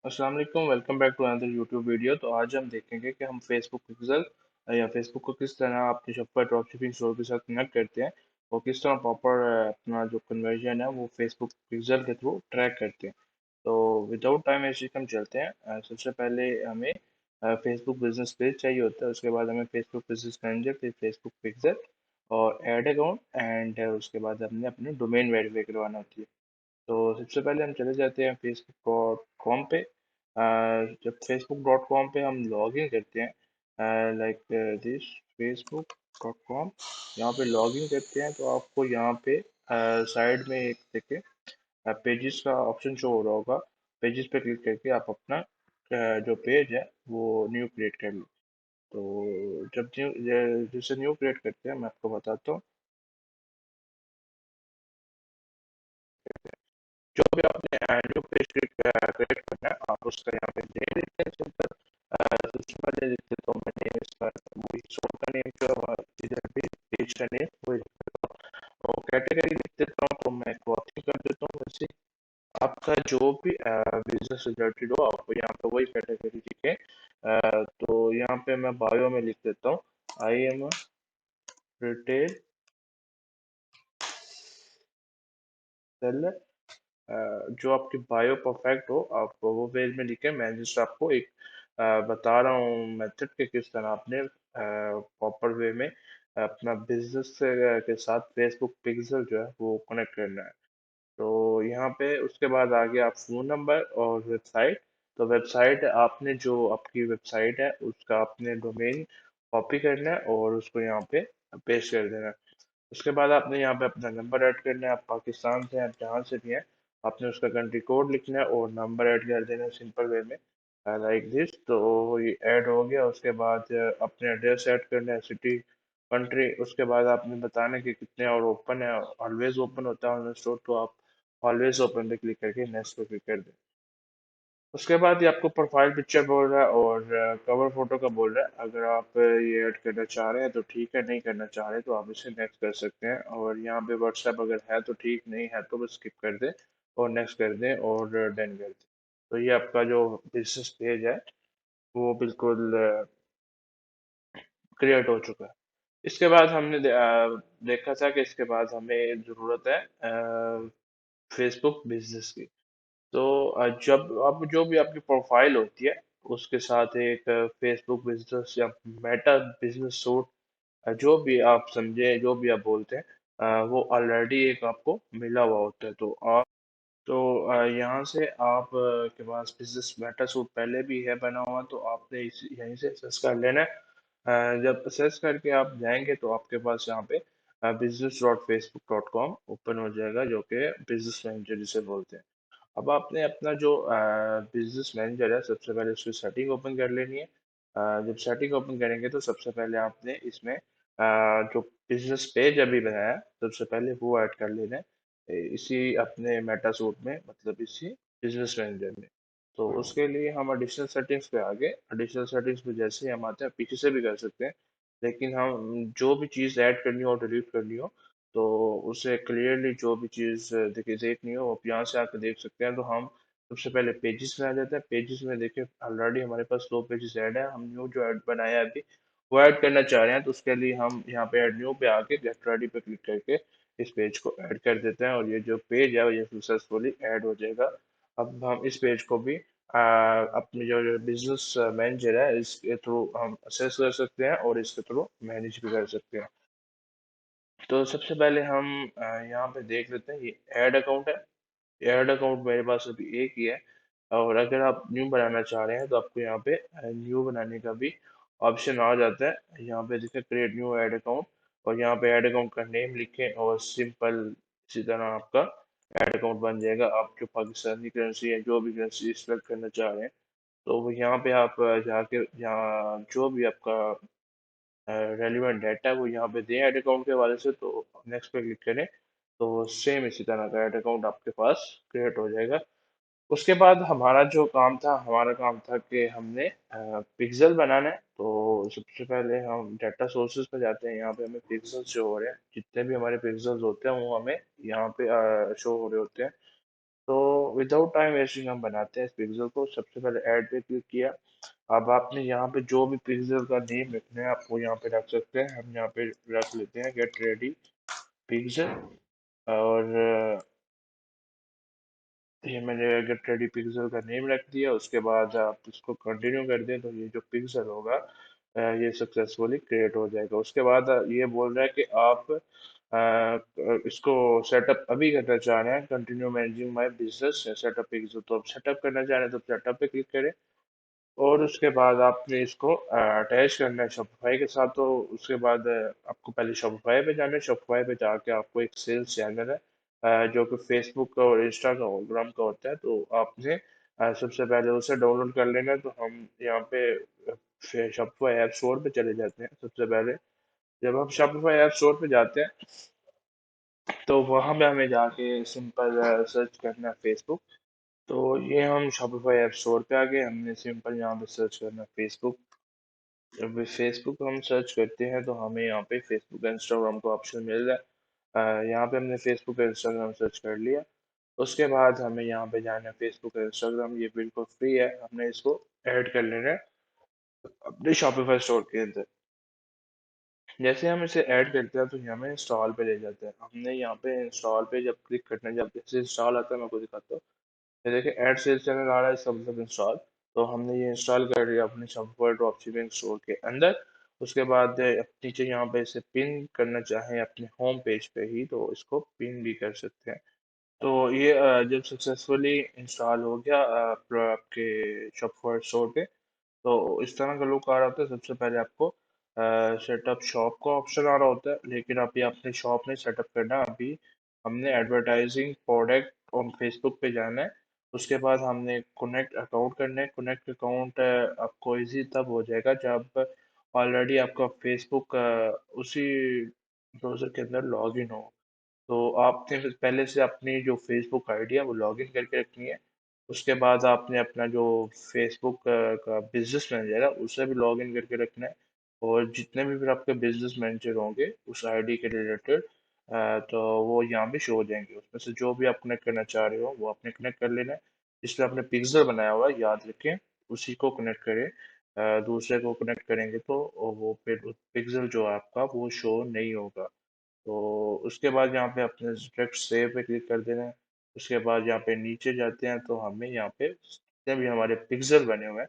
अस्सलाम वालेकुम, welcome back to another YouTube video. तो आज हम देखेंगे कि हम फेसबुक पिक्सल या फेसबुक को किस तरह अपने शॉप पर ड्रॉपशिपिंग स्टोर के साथ कनेक्ट करते हैं और किस तरह प्रॉपर अपना जो कन्वर्जन है वो फेसबुक पिक्सल के थ्रू ट्रैक करते हैं। तो विदाउट टाइम वेस्टिंग हम चलते हैं। सबसे पहले हमें फेसबुक बिजनेस पेज चाहिए होता है, उसके बाद हमें फेसबुक बिजनेस मैनेजर, फिर फेसबुक पिक्सल और ऐड अकाउंट एंड उसके बाद हमने अपनी डोमेन वेरीफाई करवाना होती है। तो सबसे पहले हम चले जाते हैं फेसबुक डॉट कॉम पे। जब फेसबुक डॉट कॉम पे हम लॉग इन करते हैं like this Facebook dot com, यहाँ पे लॉग इन करते हैं तो आपको यहाँ पे साइड में एक देखे पेजेस का ऑप्शन शो हो रहा होगा। पेजेस पे क्लिक करके आप अपना जो पेज है वो न्यू क्रिएट कर लो। तो जब न्यू जैसे न्यू क्रिएट करते हैं मैं आपको बताता हूँ। जो भी आपने न्यू पेज क्रिएट करना है आप उसका यहाँ पे दे देते हैं सिंपल। सबसे पहले लिख देता हूँ मैं नेम इसका, वही शॉप का नेम जो इधर भी पेज का नेम वही लिख देता हूँ और कैटेगरी लिख देता हूँ तो मैं क्लॉथिंग कर देता हूँ। वैसे आपका जो भी बिजनेस रिलेटेड हो आपको यहाँ पे वही कैटेगरी लिखे। तो यहाँ पे मैं बायो में लिख देता हूँ आई एम रिटेल सेलर। जो आपकी बायो परफेक्ट हो आप वो पेज में लिखें। मैं जस्ट आपको एक बता रहा हूँ मेथड के किस तरह आपने प्रॉपर वे में अपना बिजनेस के साथ फेसबुक पिक्सल जो है वो कनेक्ट करना है। तो यहाँ पे उसके बाद आ गया आप फोन नंबर और वेबसाइट। तो वेबसाइट आपने जो आपकी वेबसाइट है उसका आपने डोमेन कॉपी करना है और उसको यहाँ पे पेस्ट कर देना है। उसके बाद आपने यहाँ पे अपना नंबर ऐड करना है। आप पाकिस्तान से हैं, आप जहाँ से भी हैं आपने उसका कंट्री कोड लिखना है और नंबर ऐड कर देना है सिंपल वे में लाइक दिस। तो ये ऐड हो गया। उसके बाद अपने एड्रेस ऐड करना है, सिटी, कंट्री। उसके बाद आपने बताना है कि कितने और ओपन है। ऑलवेज ओपन होता है ऑनलाइन स्टोर तो आप ऑलवेज ओपन पे क्लिक करके नेक्स्ट पे क्लिक कर दें। उसके बाद ये आपको प्रोफाइल पिक्चर बोल रहा है और कवर फोटो का बोल रहा है। अगर आप ये ऐड करना चाह रहे हैं तो ठीक है, नहीं करना चाह रहे तो आप इसे नेक्स्ट कर सकते हैं। और यहाँ पे व्हाट्सएप अगर है तो ठीक, नहीं है तो बस स्किप कर दें और नेक्स्ट कर दें और डन कर दें। तो ये आपका जो बिजनेस पेज है वो बिल्कुल क्रिएट हो चुका है। इसके बाद हमने देखा था कि इसके बाद हमें ज़रूरत है फेसबुक बिजनेस की। तो जब अब जो भी आपकी प्रोफाइल होती है उसके साथ एक फेसबुक बिजनेस या मेटा बिजनेस सूट, जो भी आप समझे, जो भी आप बोलते हैं, वो ऑलरेडी एक आपको मिला हुआ होता है। तो आप तो यहाँ से आप के पास बिजनेस मेटा सूट पहले भी है बना हुआ तो आपने यहीं से सर्च कर लेना है। जब सर्च करके आप जाएंगे तो आपके पास यहाँ पे business.facebook.com ओपन हो जाएगा, जो कि बिजनेस मैनेजर जिसे बोलते हैं। अब आपने अपना जो बिजनेस मैनेजर है सबसे पहले उसकी सेटिंग ओपन कर लेनी है। जब सेटिंग ओपन करेंगे तो सबसे पहले आपने इसमें जो बिजनेस पेज अभी बनाया है सबसे पहले वो ऐड कर लेना है इसी अपने मेटा सूट में, मतलब इसी बिजनेस मैनेजर में। तो उसके लिए हम एडिशनल सेटिंग्स पे आ गए। एडिशनल सेटिंग्स पे जैसे ही हम आते हैं, पीछे से भी कर सकते हैं, लेकिन हम जो भी चीज़ ऐड करनी हो डिलीट करनी हो तो उसे क्लियरली जो भी चीज़ देखिए देखनी हो आप यहाँ से आके देख सकते हैं। तो हम सबसे पहले पेजेस में आ जाते हैं। पेजेस में देखिए ऑलरेडी हमारे पास 2 पेजेस ऐड है। हम न्यू जो ऐड बनाया है अभी वो ऐड करना चाह रहे हैं तो उसके लिए हम यहाँ पे ऐड न्यू पे आके गेट रेडी पे क्लिक करके इस पेज को ऐड कर देते हैं और ये जो पेज है ये सक्सेसफुली ऐड हो जाएगा। अब हम इस पेज को भी अपने जो बिजनेस मैनेजर है इसके थ्रू हम असेस कर सकते हैं और इसके थ्रू मैनेज भी कर सकते हैं। तो सबसे पहले हम यहाँ पे देख लेते हैं, ये ऐड अकाउंट है। ऐड अकाउंट मेरे पास अभी एक ही है और अगर आप न्यू बनाना चाह रहे हैं तो आपको यहाँ पे न्यू बनाने का भी ऑप्शन आ जाता है। यहाँ पे देखिए क्रिएट न्यू ऐड अकाउंट और यहाँ पे ऐड अकाउंट का नेम लिखें और सिंपल इसी तरह आपका ऐड अकाउंट बन जाएगा। आप जो पाकिस्तानी करेंसी है, जो भी करेंसी सिलेक्ट करना चाह रहे हैं तो वो यहाँ पे आप जाके यहाँ जो भी आपका रेलिवेंट डाटा है वो यहाँ पे दें ऐड अकाउंट के हवाले से। तो नेक्स्ट पे क्लिक करें तो सेम इसी तरह का ऐड अकाउंट आपके पास क्रिएट हो जाएगा। उसके बाद हमारा काम था कि हमने पिक्सल बनाना है। तो सबसे पहले हम डाटा सोर्सेज पे जाते हैं। यहाँ पे हमें पिक्सल्स शो हो रहे हैं, जितने भी हमारे पिक्सल्स होते हैं वो हमें यहाँ पे शो हो रहे होते हैं। तो विदाउट टाइम वेस्टिंग हम बनाते हैं इस पिक्सल को। सबसे पहले ऐड पे क्लिक किया। अब आपने यहाँ पे जो भी पिक्सल का नेम रखना है आपको यहाँ पे रख सकते हैं। हम यहाँ पे रख लेते हैं गेट रेडी पिक्सल। और ये मैंने गेट रेडी पिक्सल का नेम रख दिया। उसके बाद आप इसको कंटिन्यू कर दें तो ये जो पिक्सल होगा ये सक्सेसफुली क्रिएट हो जाएगा। उसके बाद ये बोल रहा है कि आप इसको सेटअप अभी करना चाह रहे हैं, continue managing my business setup pixel. तो आप सेटअप करना चाह रहे हैं तो सेटअप पे क्लिक करें। और उसके बाद आपने इसको अटैच करना है शॉपिफाई के साथ। तो उसके बाद आपको पहले शॉपिफाई पे जाना है। शॉपिफाई पे जाके आपको एक सेल्स चैनल है जो कि फेसबुक का और इंस्टाग्राम का होता है। तो आपने सबसे पहले उसे डाउनलोड कर लेना है। तो हम यहाँ पे शॉपिफाई ऐप स्टोर पे चले जाते हैं। सबसे पहले जब हम शॉपिफाई ऐप स्टोर पे जाते हैं तो वहाँ पे हमें जाके सिंपल सर्च करना है फेसबुक। तो ये हम शॉपिफाई ऐप स्टोर पे आ गए। हमने सिंपल यहाँ पे सर्च करना है फेसबुक। जब भी फेसबुक हम सर्च करते हैं तो हमें यहाँ पे फेसबुक इंस्टाग्राम का ऑप्शन मिल रहा है। यहाँ पे हमने फेसबुक इंस्टाग्राम सर्च कर लिया। उसके बाद हमें यहाँ पे जाना है फेसबुक इंस्टाग्राम। ये बिल्कुल फ्री है, हमने इसको ऐड कर लेना है अपने शॉपिफाई स्टोर के अंदर। जैसे हम इसे ऐड करते हैं तो ये हमें इंस्टॉल पे ले जाते हैं। हमने यहाँ पे इंस्टॉल पे जब क्लिक करना है, जब जैसे इंस्टॉल आता है मैं आपको दिखाता हूँ। ये देखिए ऐड सेल्स चैनल आ रहा है, इसका मतलब इंस्टॉल। तो हमने ये इंस्टॉल कर लिया अपने शॉपिफाई ड्रॉपशिपिंग स्टोर के अंदर। उसके बाद नीचे यहाँ पे इसे पिन करना चाहें अपने होम पेज पे ही तो इसको पिन भी कर सकते हैं। तो ये जब सक्सेसफुली इंस्टॉल हो गया आपके शॉपिफाई स्टोर पे तो इस तरह का लुक आ रहा होता है। सबसे पहले आपको सेटअप शॉप का ऑप्शन आ रहा होता है, लेकिन अभी आपने शॉप नहीं सेटअप करना। अभी हमने एडवर्टाइजिंग प्रोडक्ट ऑन फेसबुक पे जाना है। उसके बाद हमने कनेक्ट अकाउंट करना है। कनेक्ट अकाउंट आपको इजी तब हो जाएगा जब ऑलरेडी आपका फेसबुक उसी ब्राउजर के अंदर लॉग इन हो। तो आपने फिर पहले से अपनी जो फेसबुक आईडी है वो लॉगिन करके रखनी है। उसके बाद आपने अपना जो फेसबुक का बिजनेस मैनेजर है उसे भी लॉगिन करके रखना है। और जितने भी फिर आपके बिजनेस मैनेजर होंगे उस आईडी के रिलेटेड तो वो यहाँ पे शो हो जाएंगे। उसमें से जो भी आप कनेक्ट करना चाह रहे हो वो आपने कनेक्ट कर लेना है। जिसमें आपने पिक्सल बनाया हुआ है याद रखें, उसी को कनेक्ट करें। दूसरे को कनेक्ट करेंगे तो वो फिर पिक्सल जो है आपका वो शो नहीं होगा। तो उसके बाद यहाँ पे अपने डायरेक्ट सेव पे क्लिक कर देना है। उसके बाद यहाँ पे नीचे जाते हैं तो हमें यहाँ पे जितने भी हमारे पिक्सल बने हुए हैं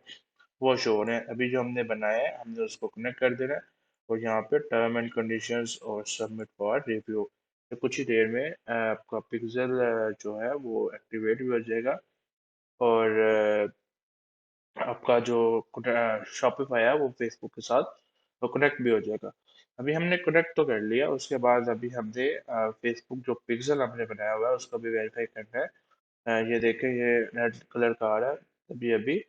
वो शो हो रहे हैं। अभी जो हमने बनाया है हमने उसको कनेक्ट कर देना है। और यहाँ पे टर्म एंड कंडीशंस और सबमिट फॉर रिव्यू, तो कुछ ही देर में आपका पिक्सल जो है वो एक्टिवेट भी हो जाएगा। और आपका जो शॉपिफाई है वो फेसबुक के साथ तो कनेक्ट भी हो जाएगा। अभी हमने कनेक्ट तो कर लिया। उसके बाद अभी हमने फेसबुक जो पिक्सल हमने बनाया हुआ है उसको भी वेरीफाई करना है। ये देखें ये रेड कलर का आ रहा है, अभी अभी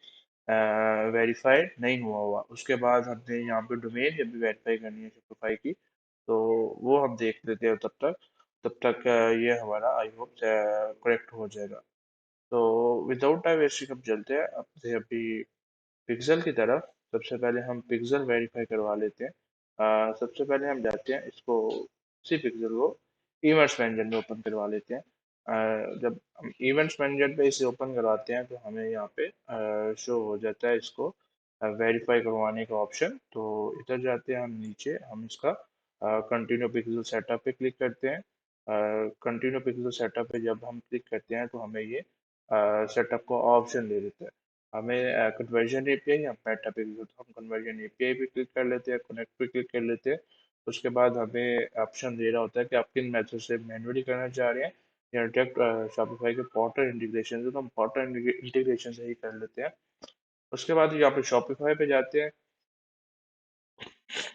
वेरीफाइड नहीं हुआ हुआ। उसके बाद हमने यहाँ पे डोमेन अभी वेरीफाई करनी है शॉपिफाई की। तो वो हम देख लेते हैं तब तक ये हमारा आई होप करेक्ट हो जाएगा। तो विदाउट टाइम वेस्टिंग हम चलते हैं अपने अभी पिक्सल की तरफ। सबसे पहले हम पिक्सल वेरीफाई करवा लेते हैं। सबसे पहले हम जाते हैं इसको उसी पिक्सल को इवेंट्स मैनेजर में ओपन करवा लेते हैं। जब हम इवेंट्स मैनेजर पे इसे ओपन करवाते हैं तो हमें यहाँ पे शो हो जाता है इसको वेरीफाई करवाने का ऑप्शन। तो इधर जाते हैं हम नीचे, हम इसका कंटिन्यू पिक्सल सेटअप पे क्लिक करते हैं। कंटिन्यू पिक्सल सेटअप पे जब हम क्लिक करते हैं तो हमें ये सेटअप का ऑप्शन दे देता है। हमें कन्वर्जन एपीआई या मेटा पे भी, तो हम कन्वर्जन एपीआई पे क्लिक कर लेते हैं, कनेक्ट पे क्लिक कर लेते हैं। उसके बाद हमें ऑप्शन दे रहा होता है कि आप किन मेथड से मैन्युअली करना चाह रहे हैं या डायरेक्ट शॉपिफाई के पोर्टल इंटीग्रेशन से। तो हम पोर्टल इंटीग्रेशन से ही कर लेते हैं। उसके बाद यहाँ पे शॉपिफाई पे जाते हैं।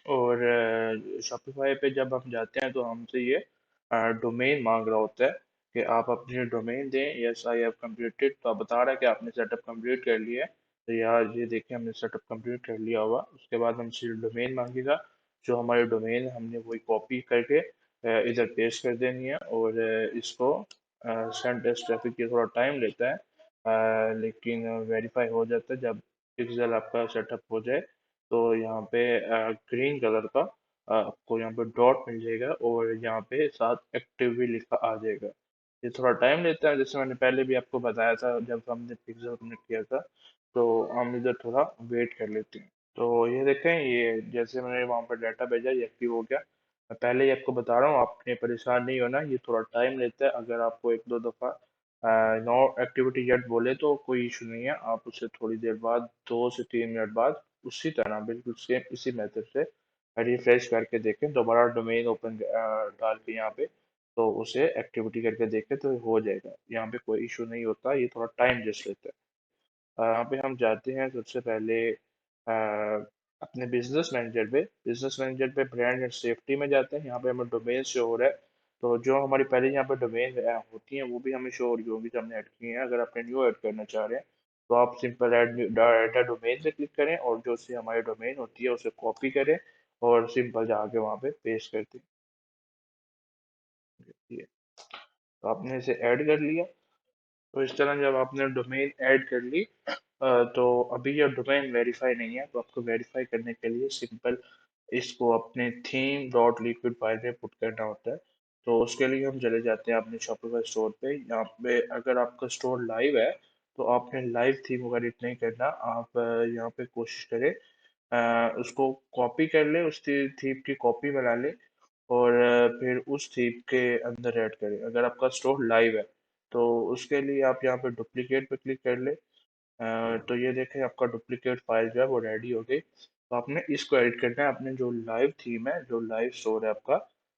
और शॉपिफाई पे जब हम जाते हैं तो हमसे ये डोमेन मांग रहा होता है कि आप अपनी डोमेन दें। यस आई हैव कंप्लीटेड, तो आप बता रहा है कि आपने सेटअप कंप्लीट कर लिया है। तो यार ये देखिए हमने सेटअप कंप्लीट कर लिया हुआ। उसके बाद हमसे डोमेन मांगेगा। जो हमारी डोमेन है हमने वही कॉपी करके इधर पेस्ट कर देनी है। और इसको सेंड टेस्ट ट्रैफिक के थोड़ा टाइम लेता है लेकिन वेरीफाई हो जाता है जब पिक्सल आपका सेटअप हो जाए। तो यहाँ पे ग्रीन कलर का आपको यहाँ पे डॉट मिल जाएगा और यहाँ पे साथ एक्टिव भी लिखा आ जाएगा। ये थोड़ा टाइम लेता है, जैसे मैंने पहले भी आपको बताया था जब हमने पिज्ज़ा सबमिट किया था। तो हम इधर थोड़ा वेट कर लेते हैं। तो ये देखें, ये जैसे मैंने वहाँ पर डाटा भेजा ये एक्टिव हो गया। मैं पहले ही आपको बता रहा हूँ, आपने परेशान नहीं होना, ये थोड़ा टाइम लेता है। अगर आपको एक दो दफ़ा नो एक्टिविटी येट बोले तो कोई इशू नहीं है, आप उसे थोड़ी देर बाद 2 से 3 मिनट बाद उसी तरह बिल्कुल सेम इसी मेथड से रिफ्रेश करके देखें, दोबारा डोमेन ओपन डाल के यहाँ पे, तो उसे एक्टिविटी करके देखें तो हो जाएगा। यहाँ पे कोई इशू नहीं होता, ये थोड़ा टाइम जस्ट लेता है। यहाँ पे हम जाते हैं सबसे पहले अपने बिजनेस मैनेजर पे ब्रांड एंड सेफ्टी में जाते हैं। यहाँ पे हमें डोमेन शो हो रहा है, तो जो हमारी पहले यहाँ पे डोमेन होती हैं वो भी हमें शो हो रही होंगी जो हमने ऐड की हैं। अगर आपने न्यू ऐड करना चाह रहे हैं तो आप सिंपल ऐड डाटा डोमेन से क्लिक करें और जो सी हमारी डोमेन होती है उसे कॉपी करें और सिंपल जाके वहाँ पे पेस्ट कर दें। तो आपने इसे ऐड कर लिया। तो इस तरह जब आपने डोमेन ऐड कर ली, तो अभी ये डोमेन वेरीफाई नहीं है, तो आपको वेरीफाई करने के लिए सिंपल इसको अपने थीम डॉट लिक्विड फाइल में पुट करना होता है। तो उसके लिए हम चले जाते हैं अपने शॉपिफाई स्टोर पे। यहाँ पे अगर आपका स्टोर लाइव है तो आपने लाइव थीम वगैरह एडिट नहीं करना। आप यहाँ पे कोशिश करें, उसको कॉपी कर ले, उस थीम की कॉपी बना ले और फिर उस थीम के अंदर ऐड करें। अगर आपका स्टोर लाइव है तो उसके लिए आप यहाँ पे डुप्लीकेट पे क्लिक कर ले। तो ये देखें आपका डुप्लीकेट फाइल जो है वो रेडी हो गई। तो आपने इसको एडिट करना है, अपने जो लाइव थीम है, जो लाइव स्टोर है आपका,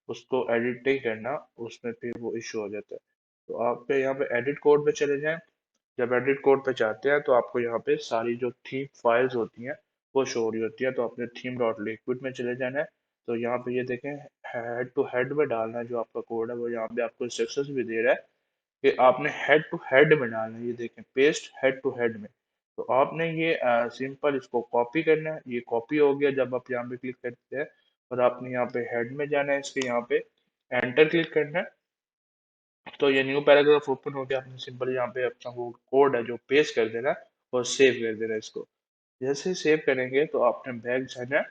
उसको एडिट नहीं करना, उसमें फिर वो इशू हो जाता है। तो आप यहाँ पे एडिट कोड पे चले जाएं। जब एडिट कोड पे जाते हैं तो आपको यहाँ पे सारी जो थीम फाइल्स होती हैं वो शो हो रही होती है। तो आपने थीम डॉट लिक्विड में चले जाना है। तो यहाँ पे ये देखें, हेड टू हेड में डालना है जो आपका कोड है, वो यहाँ पे आपको इंस्ट्रक्शंस भी दे रहा है कि आपने हेड टू हेड में डालना है। ये देखें, पेस्ट हेड टू हेड में। तो आपने ये सिंपल इसको कॉपी करना है। ये कॉपी हो गया। जब आप यहाँ पे क्लिक करते हैं और आपने यहाँ पे हेड में जाना है, इसके यहाँ पे एंटर क्लिक करना है। तो ये न्यू पैराग्राफ ओपन हो गया। आपने सिंपल यहाँ पे अपना वो कोड है जो पेस्ट कर देना है और सेव कर देना है इसको। जैसे सेव करेंगे तो आपने बैक जाना है,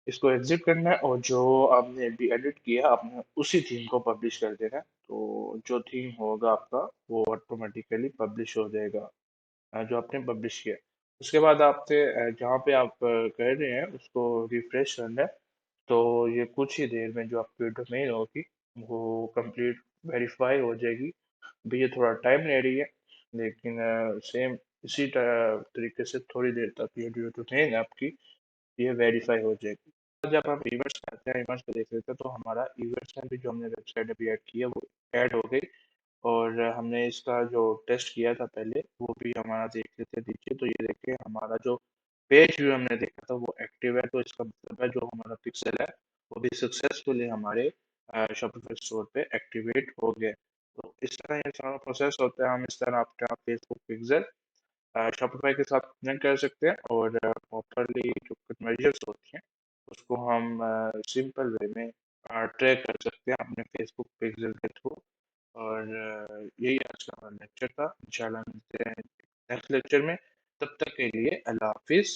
इसको एग्जिट करना है और जो आपने अभी एडिट किया आपने उसी थीम को पब्लिश कर देना है। तो जो थीम होगा आपका वो ऑटोमेटिकली पब्लिश हो जाएगा, जो आपने पब्लिश किया। उसके बाद आपसे जहाँ पे आप कर रहे हैं उसको रिफ्रेश करना है। तो ये कुछ ही देर में जो आपकी डोमेन होगी वो कंप्लीट वेरीफाई हो जाएगी। अभी ये थोड़ा टाइम ले रही है, लेकिन सेम इसी तरीके से थोड़ी देर तक ये जो डोमेन है आपकी ये वेरीफाई हो जाएगी। जब हम इवेंट्स करते हैं, इवेंट्स को देख लेते हैं, तो हमारा इवेंट्स में भी जो हमने वेबसाइट अभी ऐड की है वो ऐड हो गई। और हमने इसका जो टेस्ट किया था पहले वो भी हमारा देख लेते हैं नीचे। तो ये देखिए हमारा जो पेज व्यू हमने देखा था वो एक्टिव है। तो इसका मतलब है जो हमारा पिक्सल है वो भी सक्सेसफुली हमारे शॉपिफाई स्टोर पे एक्टिवेट हो गया। तो इस तरह ये सारा प्रोसेस होता है। हम इस तरह अपना फेसबुक पिक्सल शॉपिफाई के साथ कनेक्ट कर सकते हैं और प्रॉपरली जो मेजर्स होती हैं उसको हम सिंपल वे में ट्रैक कर सकते हैं अपने फेसबुक पिक्सल के थ्रू। और यही आज का हमारा लेक्चर था। इंशाल्लाह मिलते हैं नेक्स्ट लेक्चर में। तब तक के लिए अल्लाह हाफिज।